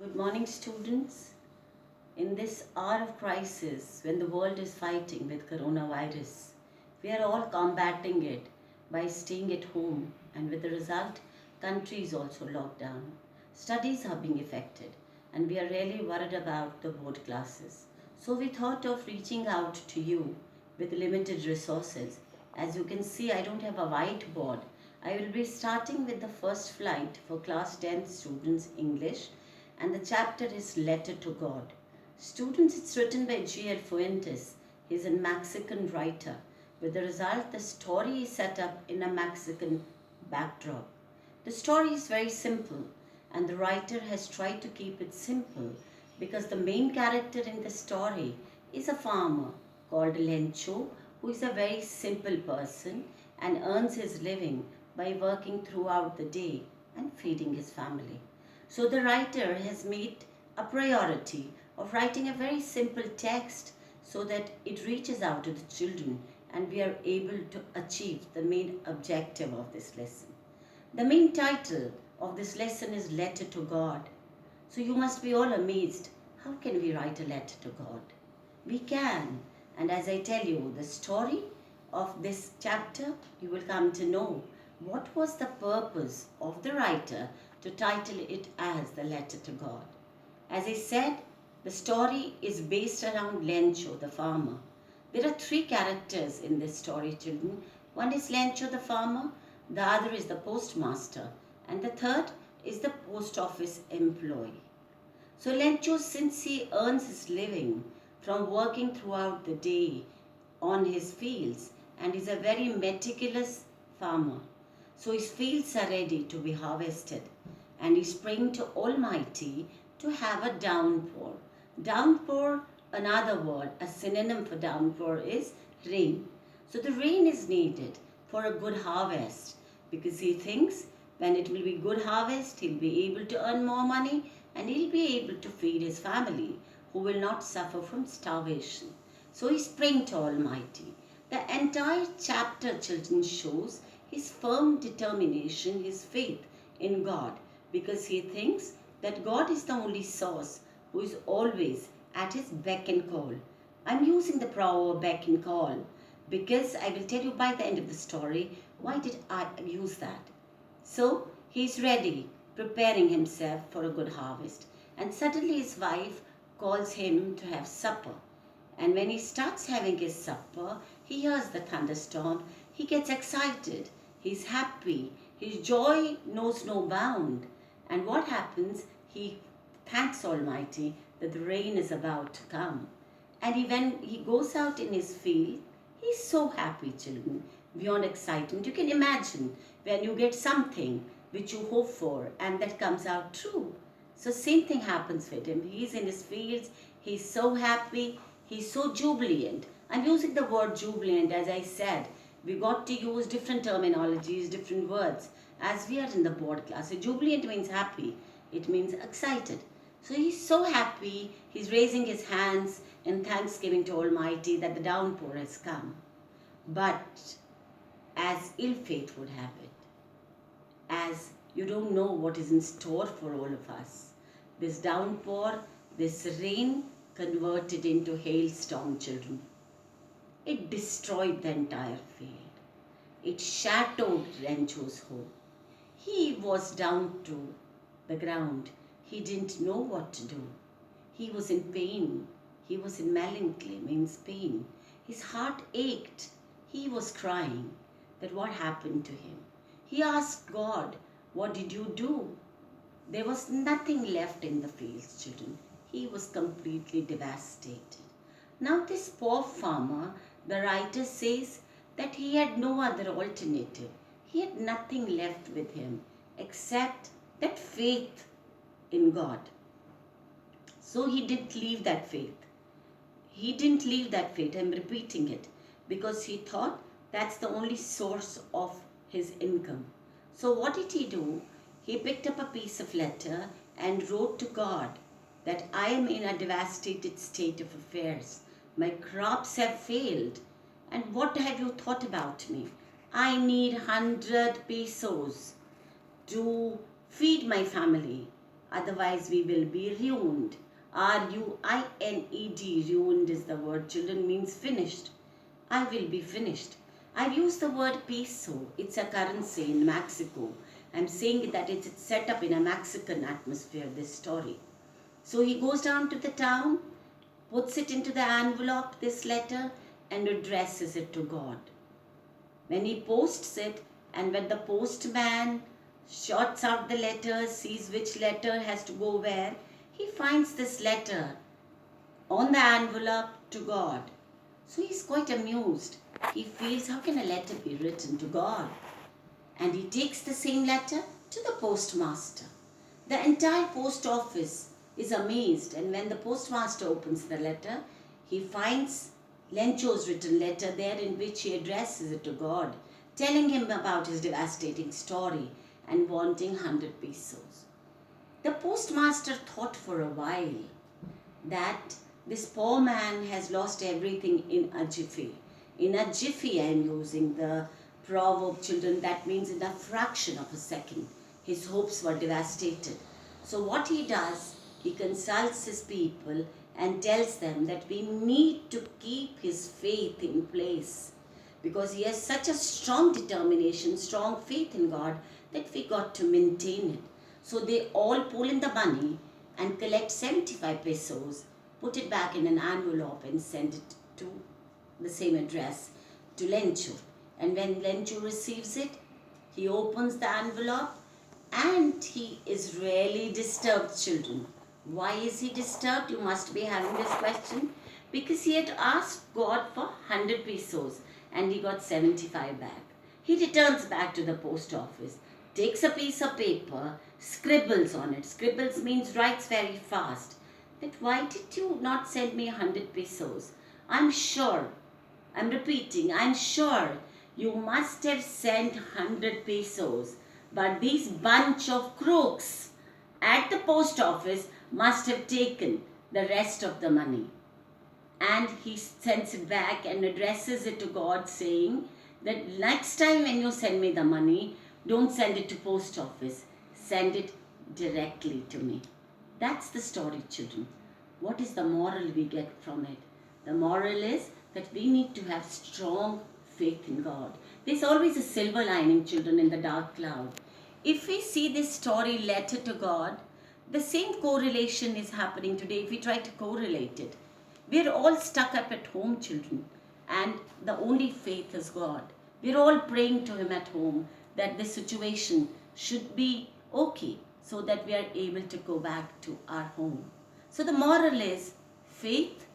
Good morning, students. In this hour of crisis, when the world is fighting with coronavirus, we are all combating it by staying at home, and with the result, country is also locked down. Studies are being affected, and we are really worried about the board classes. So we thought of reaching out to you with limited resources. As you can see, I don't have a whiteboard. I will be starting with the first flight for class 10 students English, and the chapter is Letter to God. Students, it's written by G.L. Fuentes. He's a Mexican writer. With the result, the story is set up in a Mexican backdrop. The story is very simple, and the writer has tried to keep it simple because the main character in the story is a farmer called Lencho, who is a very simple person and earns his living by working throughout the day and feeding his family. So the writer has made a priority of writing a very simple text so that it reaches out to the children and we are able to achieve the main objective of this lesson. The main title of this lesson is Letter to God. So you must be all amazed. How can we write a letter to God? We can. And as I tell you the story of this chapter, you will come to know what was the purpose of the writer to title it as the Letter to God. As I said, the story is based around Lencho, the farmer. There are three characters in this story, children. One is Lencho, the farmer, the other is the postmaster, and the third is the post office employee. So Lencho, since he earns his living from working throughout the day on his fields, and is a very meticulous farmer, so his fields are ready to be harvested, and he's praying to Almighty to have a downpour. Downpour, another word, a synonym for downpour is rain. So the rain is needed for a good harvest because he thinks when it will be good harvest, he'll be able to earn more money and he'll be able to feed his family who will not suffer from starvation. So he's praying to Almighty. The entire chapter, children, shows his firm determination, his faith in God, because he thinks that God is the only source who is always at his beck and call. I'm using the proverb beck and call because I will tell you by the end of the story why did I use that. So he's ready, preparing himself for a good harvest, and suddenly his wife calls him to have supper. And when he starts having his supper, he hears the thunderstorm. He gets excited. He's happy. His joy knows no bound. And what happens? He thanks Almighty that the rain is about to come. And when he goes out in his field, he's so happy, children, beyond excitement. You can imagine when you get something which you hope for and that comes out true. So same thing happens with him. He's in his fields. He's so happy. He's so jubilant. I'm using the word jubilant, as I said. We got to use different terminologies, different words as we are in the board class. So jubilant means happy. It means excited. So he's so happy. He's raising his hands in thanksgiving to Almighty that the downpour has come. But as ill fate would have it, as you don't know what is in store for all of us, this downpour, this rain converted into hailstorm, children. It destroyed the entire field. It shattered Rancho's hope. He was down to the ground. He didn't know what to do. He was in pain. He was in melancholy, means pain. His heart ached. He was crying that what happened to him. He asked God, what did you do? There was nothing left in the fields, children. He was completely devastated. Now this poor farmer, the writer says that he had no other alternative. He had nothing left with him except that faith in God. So he didn't leave that faith. He didn't leave that faith. I'm repeating it because he thought that's the only source of his income. So what did he do? He picked up a piece of letter and wrote to God that I am in a devastated state of affairs. My crops have failed. And what have you thought about me? I need 100 pesos to feed my family. Otherwise, we will be ruined. R-U-I-N-E-D, ruined is the word. Children, means finished. I will be finished. I've used the word peso. It's a currency in Mexico. I'm saying that it's set up in a Mexican atmosphere, this story. So he goes down to the town, puts it into the envelope, this letter, and addresses it to God. When he posts it, and when the postman shots out the letter, sees which letter has to go where, he finds this letter on the envelope to God. So he's quite amused. He feels, how can a letter be written to God? And he takes the same letter to the postmaster. The entire post office is amazed, and when the postmaster opens the letter, he finds Lencho's written letter there in which he addresses it to God, telling him about his devastating story and wanting 100 pesos. The postmaster thought for a while that this poor man has lost everything in a jiffy. In a jiffy, I am using the proverb, children, that means in a fraction of a second. His hopes were devastated. So what he does, he consults his people and tells them that we need to keep his faith in place, because he has such a strong determination, strong faith in God, that we got to maintain it. So they all pull in the money and collect 75 pesos, put it back in an envelope and send it to the same address to Lencho. And when Lencho receives it, he opens the envelope and he is really disturbed, children. Why is he disturbed? You must be having this question. Because he had asked God for 100 pesos and he got 75 back. He returns back to the post office, takes a piece of paper, scribbles on it. Scribbles means writes very fast. That why did you not send me 100 pesos? I'm sure you must have sent 100 pesos. But these bunch of crooks at the post office must have taken the rest of the money. And he sends it back and addresses it to God, saying that next time when you send me the money, don't send it to post office. Send it directly to me. That's the story, children. What is the moral we get from it? The moral is that we need to have strong faith in God. There's always a silver lining, children, in the dark cloud. If we see this story, letter to God, the same correlation is happening today if we try to correlate it. We're all stuck up at home, children, and the only faith is God. We're all praying to Him at home that this situation should be okay so that we are able to go back to our home. So the moral is faith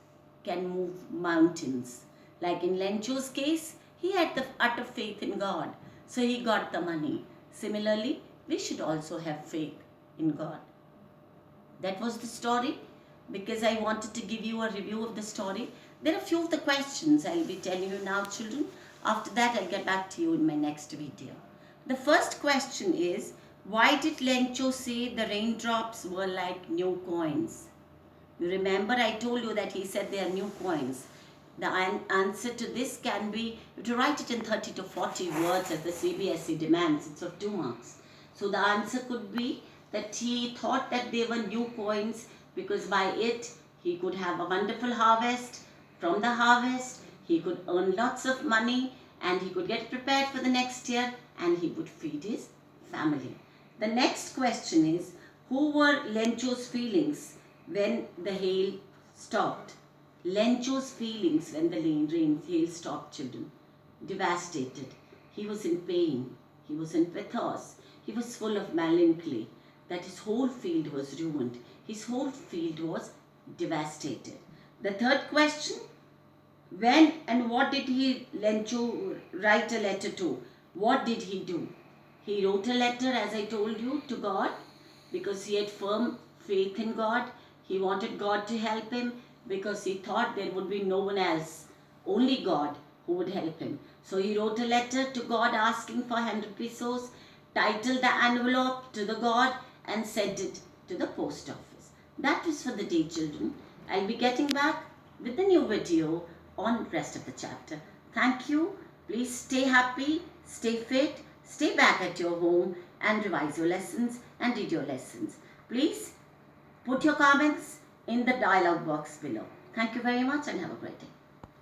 can move mountains. Like in Lencho's case, he had the utter faith in God, so he got the money. Similarly, we should also have faith in God. That was the story, because I wanted to give you a review of the story. There are a few of the questions I'll be telling you now, children. After that, I'll get back to you in my next video. The first question is, why did Lencho say the raindrops were like new coins? You remember I told you that he said they are new coins. The answer to this can be, to write it in 30 to 40 words as the CBSE demands. It's of 2 marks. So the answer could be that he thought that they were new coins because by it he could have a wonderful harvest. From the harvest he could earn lots of money and he could get prepared for the next year and he would feed his family. The next question is, who were Lencho's feelings when the hail stopped? Lencho's feelings when the hail stopped, children. Devastated. He was in pain. He was in pathos. He was full of melancholy. That his whole field was ruined. His whole field was devastated. The third question, when and what did Lencho write a letter to? What did he do? He wrote a letter, as I told you, to God because he had firm faith in God. He wanted God to help him because he thought there would be no one else, only God who would help him. So he wrote a letter to God asking for 100 pesos, titled the envelope to the God and sent it to the post office. That was for the day, children. I'll be getting back with a new video on the rest of the chapter. Thank you. Please stay happy, stay fit, stay back at your home and revise your lessons and read your lessons. Please put your comments in the dialog box below. Thank you very much and have a great day.